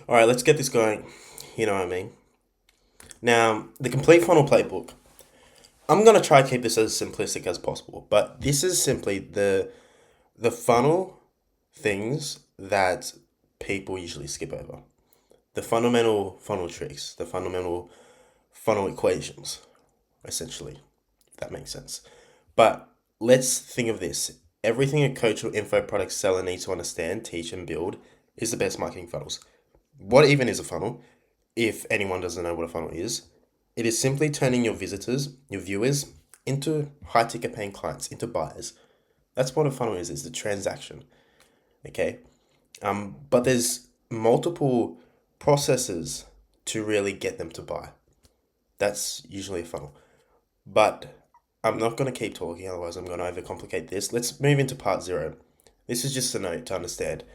All right, let's get this going. You know what I mean? Now, the complete funnel playbook. I'm gonna try to keep this as simplistic as possible, but this is simply the funnel things that people usually skip over. The fundamental funnel tricks, the fundamental funnel equations, essentially. If that makes sense. But let's think of this. Everything a coach or info product seller needs to understand, teach, and build is the best marketing funnels. What even is a funnel? If anyone doesn't know what a funnel is, it is simply turning your visitors, your viewers, into high ticket paying clients, into buyers. That's what a funnel is the transaction. Okay. But there's multiple processes to really get them to buy. That's usually a funnel. But I'm not going to keep talking, otherwise, I'm going to overcomplicate this. Let's move into part zero. This is just a note to understand.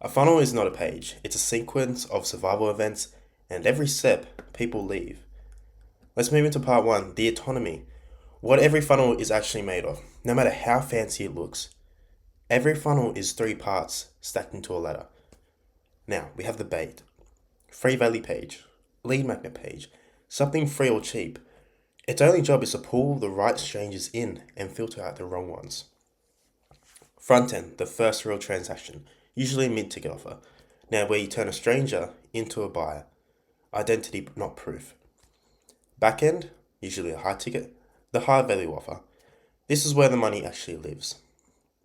A funnel is not a page, it's a sequence of survival events, and every step, people leave. Let's move into part one, the autonomy. What every funnel is actually made of, no matter how fancy it looks. Every funnel is three parts stacked into a ladder. Now, we have the bait, free value page, lead magnet page, something free or cheap. Its only job is to pull the right strangers in and filter out the wrong ones. Front end, the first real transaction, usually a mid-ticket offer. Now, where you turn a stranger into a buyer. Identity not proof. Back end, usually a high ticket, the high value offer. This is where the money actually lives.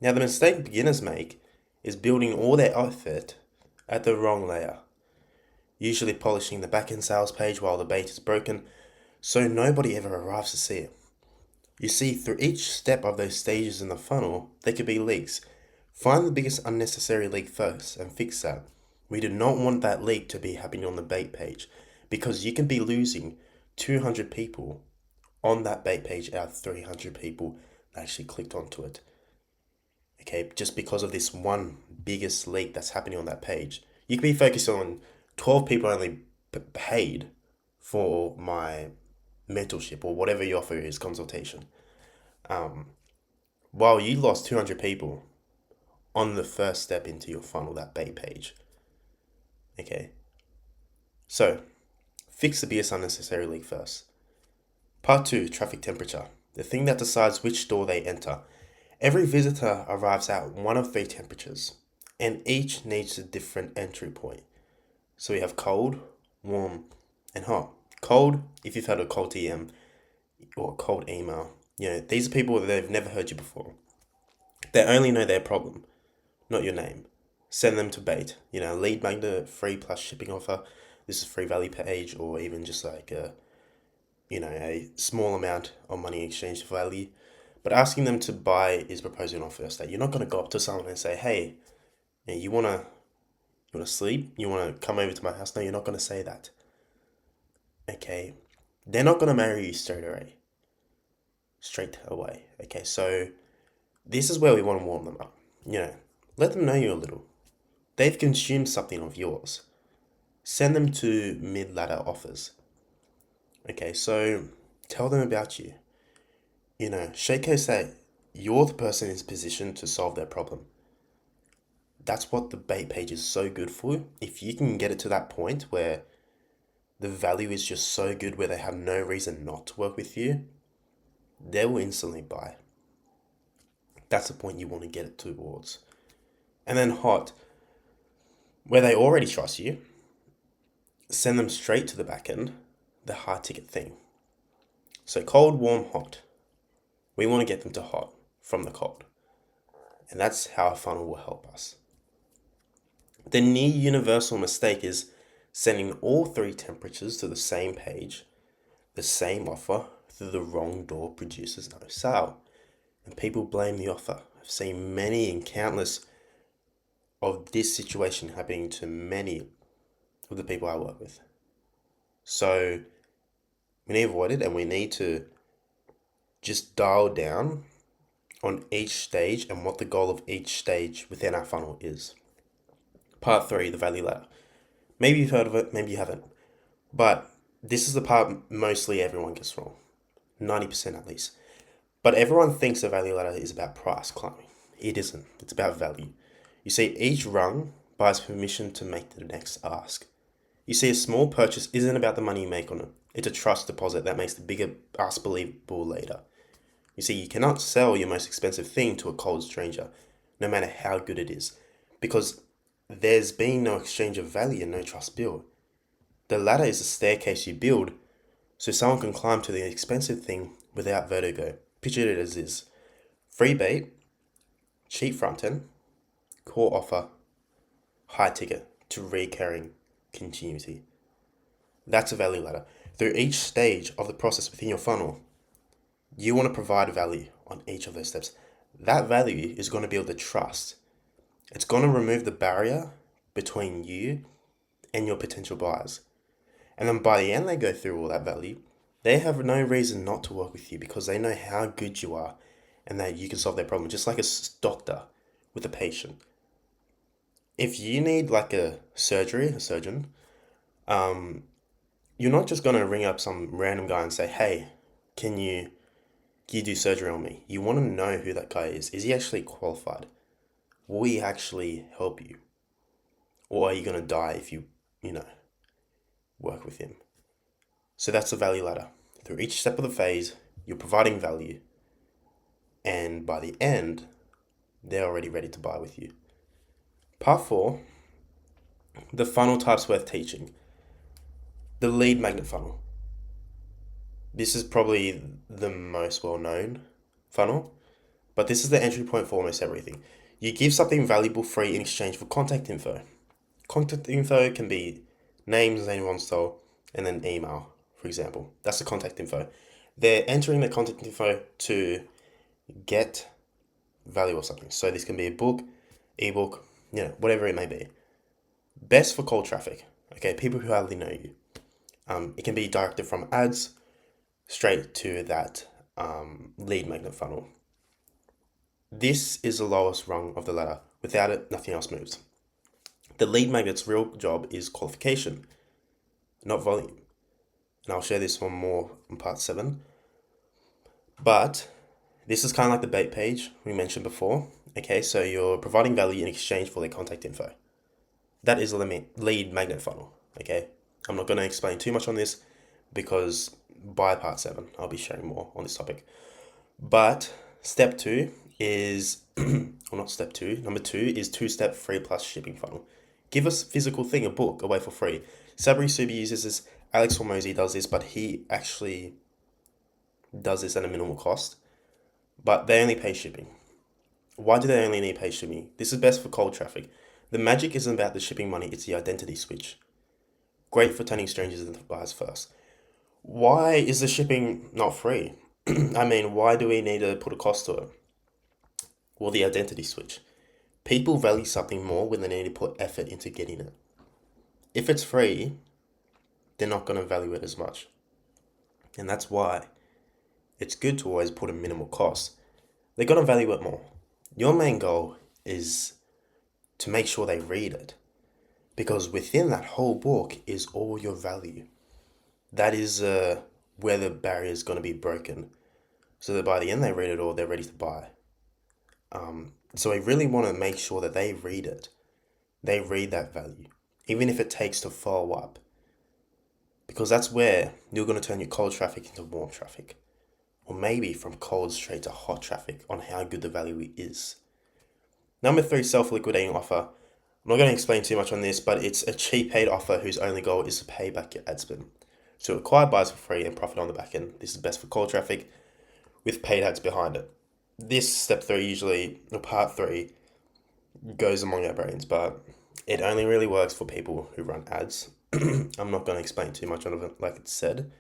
Now, the mistake beginners make is building all their effort at the wrong layer, usually polishing the back end sales page while the bait is broken, so nobody ever arrives to see it. You see, through each step of those stages in the funnel, there could be leaks. Find the biggest unnecessary leak first and fix that. We do not want that leak to be happening on the bait page because you can be losing 200 people on that bait page out of 300 people that actually clicked onto it. Okay, just because of this one biggest leak that's happening on that page. You could be focused on 12 people only paid for my mentorship or whatever you offer is consultation. While you lost 200 people on the first step into your funnel, that bait page. Okay, so fix the biggest unnecessary leak first. Part 2, traffic temperature. The thing that decides which door they enter. Every visitor arrives at one of three temperatures, and each needs a different entry point. So we have cold, warm, and hot. Cold, if you've had a cold DM or a cold email, these are people that they've never heard you before. They only know their problem, not your name. Send them to bait. Lead magnet, free plus shipping offer. This is free value page, or even just like a small amount of money exchange value. But asking them to buy is proposing on first date. You're not going to go up to someone and say, "Hey, you wanna sleep? You wanna come over to my house?" No, you're not going to say that. Okay, they're not going to marry you straight away. Straight away. Okay, so this is where we want to warm them up. Let them know you a little. They've consumed something of yours. Send them to mid-ladder offers. Okay, so tell them about you. Showcase that you're the person in position to solve their problem. That's what the bait page is so good for. If you can get it to that point where the value is just so good where they have no reason not to work with you, they will instantly buy. That's the point you want to get it towards. And then hot, where they already trust you, send them straight to the back end, the high ticket thing. So cold, warm, hot. We want to get them to hot from the cold. And that's how a funnel will help us. The near universal mistake is sending all three temperatures to the same page, the same offer, through the wrong door produces no sale. And people blame the offer. I've seen many and countless of this situation happening to many of the people I work with. So we need to avoid it, and we need to just dial down on each stage and what the goal of each stage within our funnel is. Part 3, the value ladder. Maybe you've heard of it, maybe you haven't. But this is the part mostly everyone gets wrong. 90% at least. But everyone thinks the value ladder is about price climbing. It isn't. It's about value. You see, each rung buys permission to make the next ask. You see, a small purchase isn't about the money you make on it. It's a trust deposit that makes the bigger ask believable later. You see, you cannot sell your most expensive thing to a cold stranger, no matter how good it is, because there's been no exchange of value and no trust built. The ladder is a staircase you build so someone can climb to the expensive thing without vertigo. Picture it as this: free bait, cheap front end, core offer, high ticket to recurring continuity. That's a value ladder. Through each stage of the process within your funnel, you want to provide value on each of those steps. That value is going to build the trust. It's going to remove the barrier between you and your potential buyers. And then by the end, they go through all that value. They have no reason not to work with you because they know how good you are and that you can solve their problem, just like a doctor with a patient. If you need like a surgeon, you're not just going to ring up some random guy and say, hey, can you do surgery on me? You want to know who that guy is. Is he actually qualified? Will he actually help you? Or are you going to die if you know, work with him? So that's the value ladder. Through each step of the phase, you're providing value. And by the end, they're already ready to buy with you. Part 4, the funnel types worth teaching. The lead magnet funnel. This is probably the most well-known funnel, but this is the entry point for almost everything. You give something valuable free in exchange for contact info. Contact info can be names anyone stole, and then email, for example. That's the contact info. They're entering the contact info to get value or something. So this can be a book, ebook, whatever it may be. Best for cold traffic, okay, people who hardly know you. It can be directed from ads straight to that lead magnet funnel. This is the lowest rung of the ladder. Without it, nothing else moves. The lead magnet's real job is qualification, not volume. And I'll share this one more in part 7. But this is kind of like the bait page we mentioned before. Okay, so you're providing value in exchange for their contact info. That is a lead magnet funnel. Okay, I'm not going to explain too much on this because by part 7, I'll be sharing more on this topic. But step 2 is, or not step 2, number 2 is 2-step free plus shipping funnel. Give us a physical thing, a book, away for free. Sabri Subi uses this, Alex Hormozi does this, but he actually does this at a minimal cost. But they only pay shipping. Why do they only need pay shipping? This is best for cold traffic. The magic isn't about the shipping money, it's the identity switch. Great for turning strangers into buyers first. Why is the shipping not free? I mean, why do we need to put a cost to it? Well, the identity switch. People value something more when they need to put effort into getting it. If it's free, they're not going to value it as much. And that's why it's good to always put a minimal cost. They're going to value it more. Your main goal is to make sure they read it, because within that whole book is all your value. That is where the barrier is going to be broken, so that by the end they read it all, they're ready to buy. So I really want to make sure that they read it. They read that value, even if it takes to follow up, because that's where you're going to turn your cold traffic into warm traffic, or maybe from cold straight to hot traffic on how good the value is. Number 3, self-liquidating offer. I'm not going to explain too much on this, but it's a cheap paid offer whose only goal is to pay back your ad spend. So acquire buyers for free and profit on the back end. This is best for cold traffic with paid ads behind it. This step 3 usually, or part 3, goes among our brains, but it only really works for people who run ads. I'm not going to explain too much on it like it's said,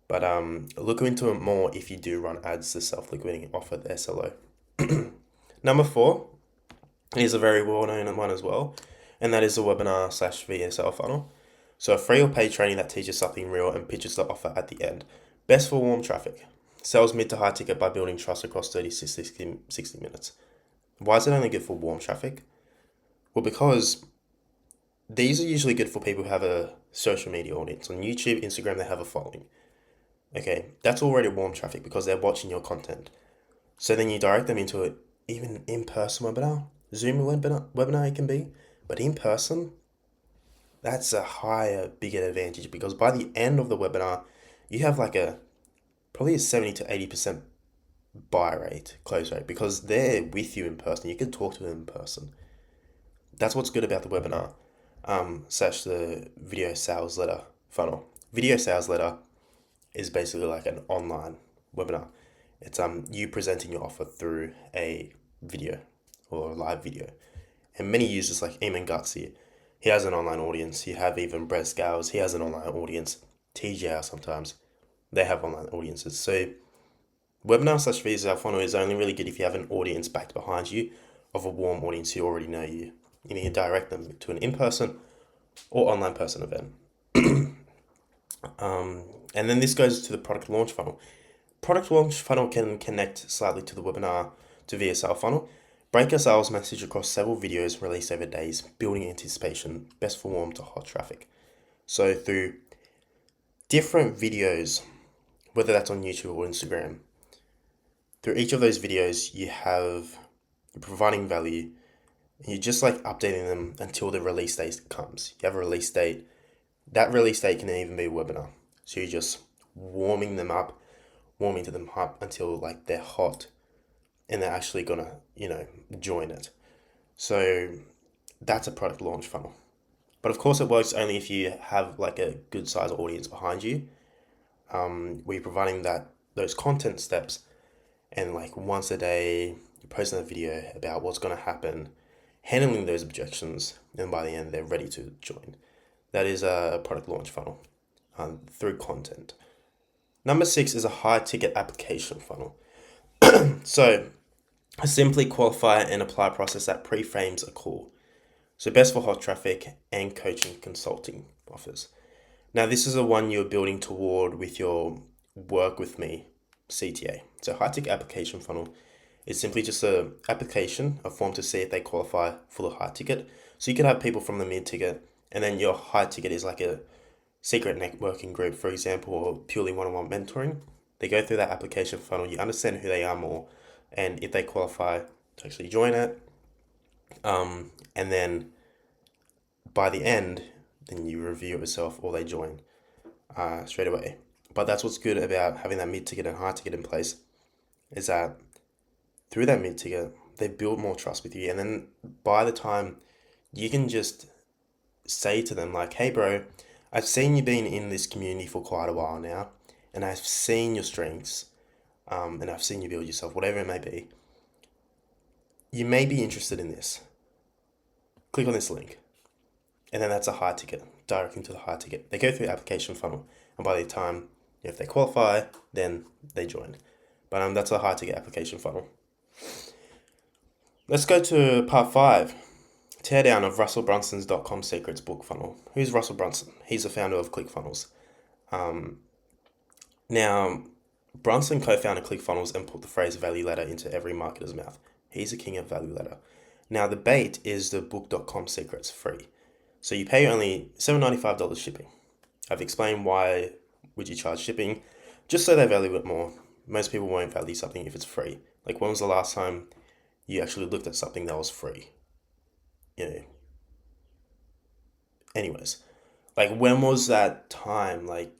but look into it more if you do run ads, the self-liquidating offer, the SLO. Number 4 is a very well-known one as well, and that is the webinar/VSL funnel. So a free or paid training that teaches something real and pitches the offer at the end. Best for warm traffic. Sells mid to high ticket by building trust across 30 to 60 minutes. Why is it only good for warm traffic? Well, because these are usually good for people who have a social media audience. On YouTube, Instagram, they have a following. Okay, that's already warm traffic because they're watching your content. So then you direct them into it, even in-person webinar. Zoom webinar it can be, but in person, that's a higher, bigger advantage because by the end of the webinar, you have like a probably a 70 to 80% buy rate, close rate, because they're with you in person. You can talk to them in person. That's what's good about the webinar, slash the video sales letter funnel. Video sales letter is basically like an online webinar. It's you presenting your offer through a video or a live video. And many users like Eamon Gutsy, he has an online audience. You have even Brett Scales, he has an online audience. TGR sometimes, they have online audiences. So webinar slash video sales funnel is only really good if you have an audience backed behind you of a warm audience who already know you. You need to direct them to an in-person or online person event. And then this goes to the product launch funnel. Product launch funnel can connect slightly to the webinar to VSL funnel. Break a sales message across several videos released over days, building anticipation, best for warm to hot traffic. So through different videos, whether that's on YouTube or Instagram, through each of those videos, you're providing value, and you're just like updating them until the release date comes. You have a release date. That release date can even be a webinar. So you're just warming them up, warming to them up until like they're hot and they're actually gonna, join it. So that's a product launch funnel. But of course it works only if you have like a good size audience behind you, where you're providing those content steps and like once a day you're posting a video about what's gonna happen, handling those objections, and by the end they're ready to join. That is a product launch funnel through content. Number 6 is a high ticket application funnel. So a simply qualify and apply process that pre-frames a call. So best for hot traffic and coaching consulting offers. Now this is the one you're building toward with your work with me CTA. So high ticket application funnel is simply just a form to see if they qualify for the high ticket. So you could have people from the mid ticket, and then your high ticket is like a secret networking group, for example, or purely one-on-one mentoring. They go through that application funnel, you understand who they are more, and if they qualify to actually join it, and then by the end, then you review it yourself or they join straight away. But that's what's good about having that mid-ticket and high-ticket in place, is that through that mid-ticket, they build more trust with you, and then by the time you can just say to them like, hey bro, I've seen you been in this community for quite a while now, and I've seen your strengths, and I've seen you build yourself, whatever it may be. You may be interested in this. Click on this link. And then that's a high ticket, directing to the high ticket. They go through the application funnel, and by the time, if they qualify, then they join. But that's a high ticket application funnel. Let's go to part 5. Teardown of Russell Brunson's .com secrets book funnel. Who's Russell Brunson? He's the founder of ClickFunnels. Now, Brunson co-founded ClickFunnels and put the phrase value ladder into every marketer's mouth. He's the king of value ladder. Now, the bait is the book.com secrets free. So you pay only $795 shipping. I've explained why would you charge shipping, just so they value it more. Most people won't value something if it's free. Like, when was the last time you actually looked at something that was free? Anyways, like, when was that time? Like,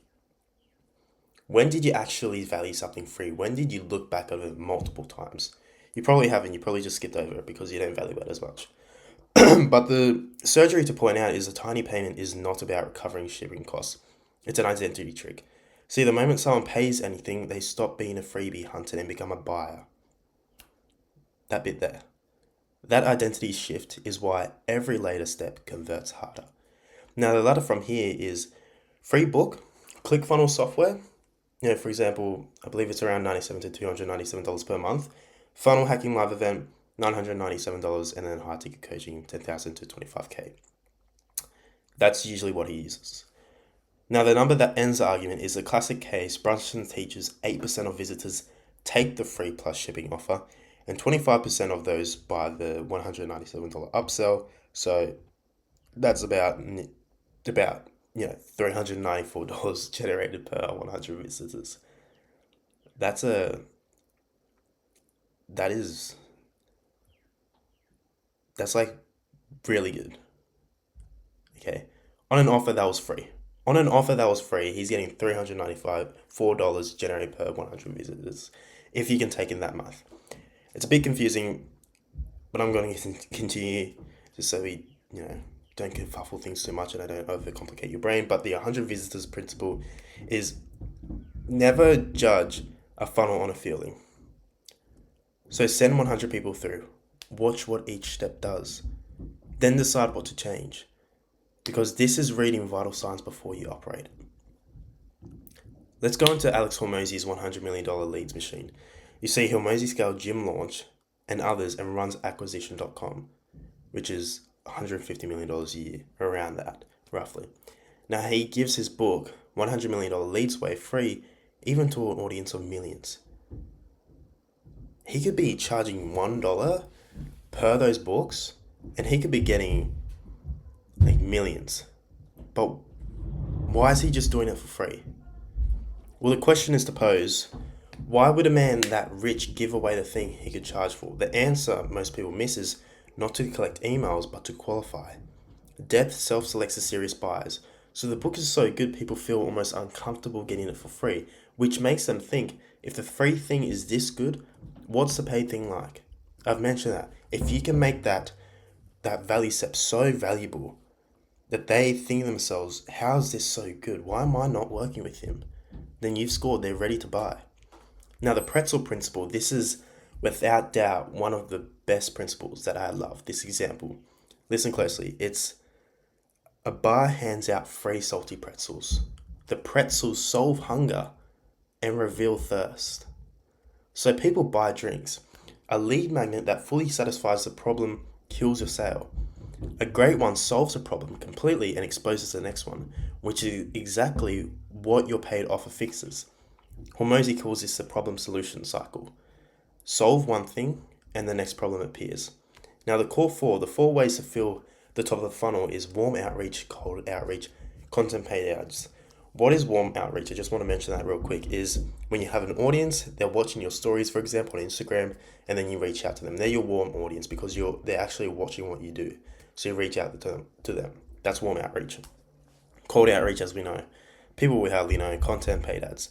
when did you actually value something free? When did you look back at it multiple times? You probably haven't. You probably just skipped over it because you don't value it as much. But the surgery to point out is a tiny payment is not about recovering shipping costs. It's an identity trick. See, the moment someone pays anything, they stop being a freebie hunter and become a buyer. That bit there. That identity shift is why every later step converts harder. Now, the ladder from here is free book, ClickFunnels software. For example, I believe it's around $97 to $297 per month. Funnel hacking live event, $997, and then high ticket coaching, $10,000 to $25K. That's usually what he uses. Now, the number that ends the argument is the classic case. Brunson teaches 8% of visitors take the free plus shipping offer, and 25% of those buy the $197 upsell. So that's about $394 generated per 100 visitors. That's like really good. Okay. on an offer that was free. On an offer that was free, he's getting $395 generated per 100 visitors, if you can take in that math. It's a bit confusing, but I'm going to continue just so we, don't kerfuffle things too much and I don't overcomplicate your brain. But the 100 visitors principle is never judge a funnel on a feeling. So send 100 people through. Watch what each step does. Then decide what to change. Because this is reading vital signs before you operate. Let's go into Alex Hormozi's $100 million leads machine. You see Hormozi scaled gym launch and others and runs acquisition.com, which is $150 million a year, around that, roughly. Now he gives his book, $100 million leads away free, even to an audience of millions. He could be charging $1 per those books, and he could be getting like millions. But why is he just doing it for free? Well, the question is to pose, why would a man that rich give away the thing he could charge for? The answer most people miss is not to collect emails, but to qualify. Depth self-selects the serious buyers. So the book is so good, people feel almost uncomfortable getting it for free, which makes them think, if the free thing is this good, what's the paid thing like? I've mentioned that. If you can make that value step so valuable that they think to themselves, how is this so good? Why am I not working with him? Then you've scored, they're ready to buy. Now the pretzel principle, this is without doubt one of the best principles that I love. This example, listen closely. It's a bar hands out free salty pretzels. The pretzels solve hunger and reveal thirst. So people buy drinks. A lead magnet that fully satisfies the problem kills your sale. A great one solves a problem completely and exposes the next one, which is exactly what your paid offer fixes. Hormozi calls this the problem solution cycle. Solve one thing and the next problem appears. Now the four ways to fill the top of the funnel is warm outreach, cold outreach, content paid ads. What is warm outreach? I just want to mention that real quick, is when you have an audience, they're watching your stories, for example, on Instagram, and then you reach out to them. They're your warm audience because they're actually watching what you do. So you reach out to them. That's warm outreach. Cold outreach, as we know, people we hardly know, content paid ads.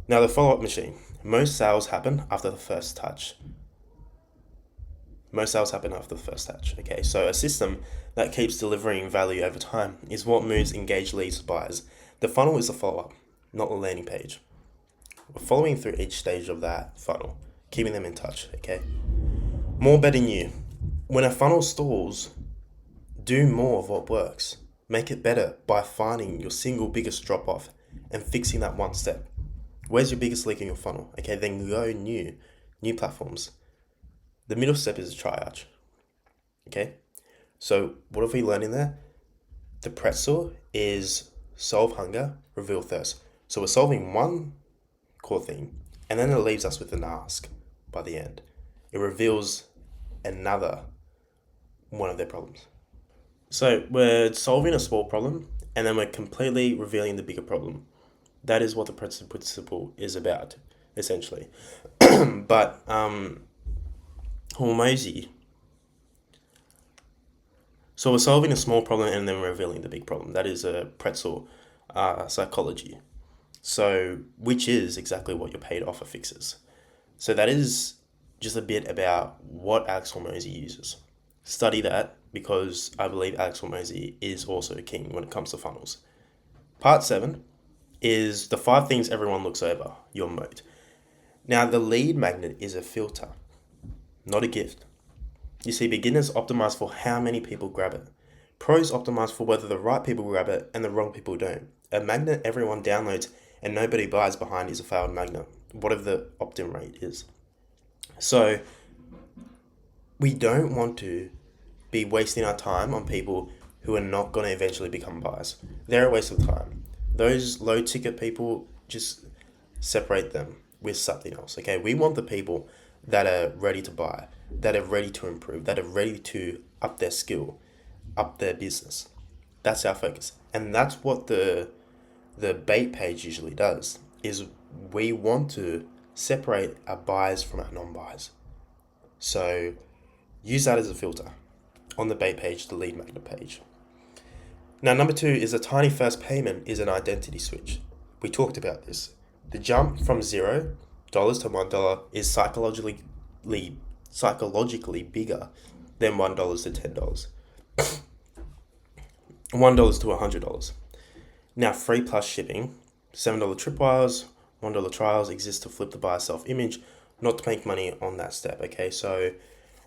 Now the follow-up machine. Most sales happen after the first touch. Okay, so a system that keeps delivering value over time is what moves engaged leads to buyers. The funnel is the follow-up, not the landing page. We're following through each stage of that funnel, keeping them in touch, okay? More better new. When a funnel stalls, do more of what works. Make it better by finding your single biggest drop-off and fixing that one step. Where's your biggest leak in your funnel? Okay, then go new platforms. The middle step is a triage. Okay, so what have we learned in there? The pretzel is solve hunger, reveal thirst. So we're solving one core thing, and then it leaves us with an ask by the end. It reveals another one of their problems. So we're solving a small problem, and then we're completely revealing the bigger problem. That is what the pretzel principle is about, essentially. But Hormozi. So we're solving a small problem and then revealing the big problem. That is a pretzel psychology. So, which is exactly what your paid offer fixes. So that is just a bit about what Alex Hormozi uses. Study that, because I believe Alex Hormozi is also king when it comes to funnels. Part 7 is the 5 things everyone looks over, your moat. Now, the lead magnet is a filter, not a gift. You see, beginners optimize for how many people grab it. Pros optimize for whether the right people grab it and the wrong people don't. A magnet everyone downloads and nobody buys behind is a failed magnet, whatever the opt-in rate is. So, we don't want to be wasting our time on people who are not going to eventually become buyers. They're a waste of time. Those low-ticket people, just separate them with something else, okay? We want the people that are ready to buy, that are ready to improve, that are ready to up their skill, up their business. That's our focus. And that's what the bait page usually does, is we want to separate our buyers from our non-buyers. So use that as a filter on the bait page, the lead magnet page. Now, number two is a tiny first payment is an identity switch. We talked about this. The jump from $0 to $1 is psychologically bigger than $1 to $10. $1 to $100. Now, free plus shipping, $7 tripwires, $1 trials exist to flip the buyer self-image, not to make money on that step. Okay, so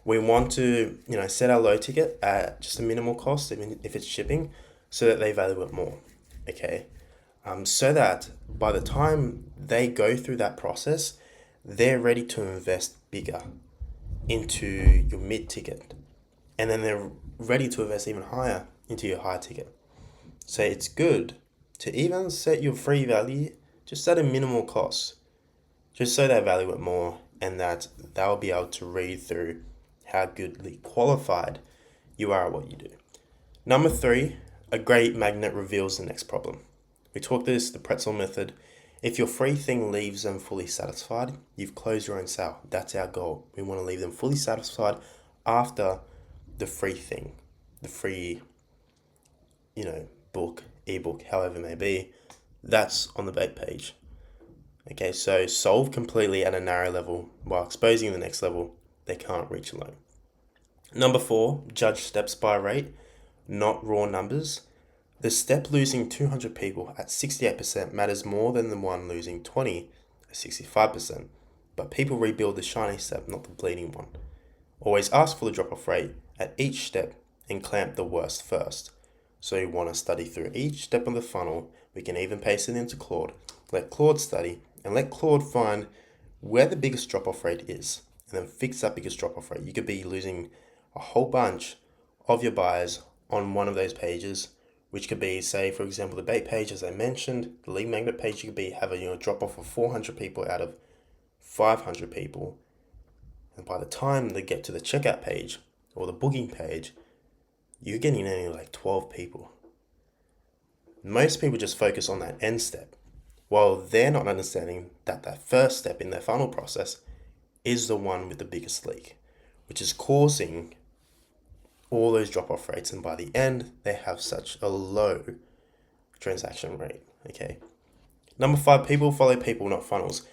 we want to set our low ticket at just a minimal cost, even if it's shipping, so that they value it more. Okay, so that by the time they go through that process, they're ready to invest bigger into your mid ticket, and then they're ready to invest even higher into your high ticket. So it's good to even set your free value just at a minimal cost, just so they value it more and that they'll be able to read through how goodly qualified you are at what you do. Number three, a great magnet reveals the next problem. We talked this, the pretzel method. If your free thing leaves them fully satisfied, you've closed your own sale. That's our goal. We want to leave them fully satisfied after the free thing, the free, book, ebook, however it may be. That's on the bait page. Okay, so solve completely at a narrow level while exposing the next level they can't reach alone. Number four, judge steps by rate, not raw numbers. The step losing 200 people at 68% matters more than the one losing 20 at 65%. But people rebuild the shiny step, not the bleeding one. Always ask for the drop-off rate at each step and clamp the worst first. So you want to study through each step of the funnel. We can even paste it into Claude. Let Claude study and let Claude find where the biggest drop-off rate is and then fix that biggest drop-off rate. You could be losing a whole bunch of your buyers on one of those pages, which could be, say, for example, the bait page, as I mentioned, the lead magnet page. You could be having a drop-off of 400 people out of 500 people. And by the time they get to the checkout page or the booking page, you're getting only like 12 people. Most people just focus on that end step, while they're not understanding that that first step in their funnel process is the one with the biggest leak, which is causing all those drop-off rates. And by the end, they have such a low transaction rate. Okay. Number five, people follow people, not funnels.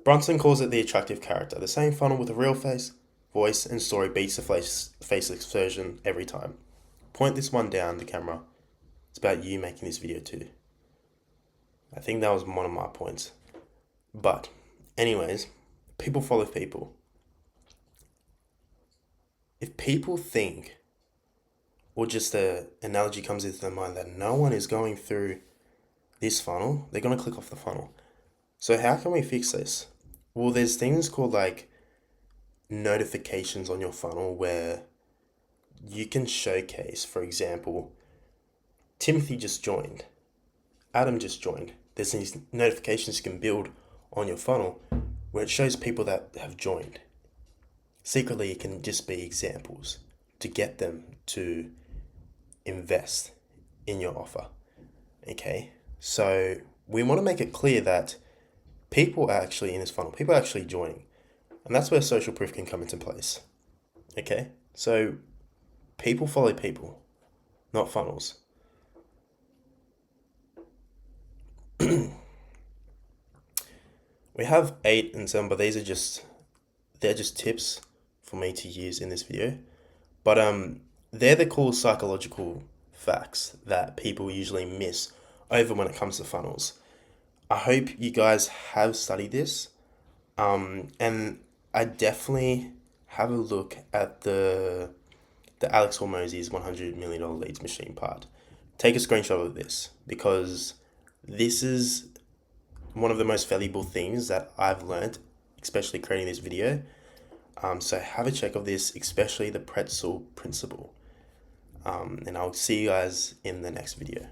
Brunson calls it the attractive character. The same funnel with a real face, voice, and story beats the faceless version every time. Point this one down the camera. It's about you making this video too. I think that was one of my points. But anyways, people follow people. If people think, or just the analogy comes into their mind that no one is going through this funnel, they're going to click off the funnel. So how can we fix this? Well, there's things called like notifications on your funnel where you can showcase, for example, Timothy just joined, Adam just joined. There's these notifications you can build on your funnel where it shows people that have joined. Secretly, it can just be examples to get them to invest in your offer. Okay, so we want to make it clear that people are actually in this funnel, people are actually joining, and that's where social proof can come into place. Okay, so people follow people, not funnels. We have 8 and 7, but they're just tips for me to use in this video. But they're the cool psychological facts that people usually miss over when it comes to funnels. I hope you guys have studied this, and I definitely have a look at the Alex Hormozi's $100 million leads machine part. Take a screenshot of this because this is one of the most valuable things that I've learned, especially creating this video. So have a check of this, especially the pretzel principle. And I'll see you guys in the next video.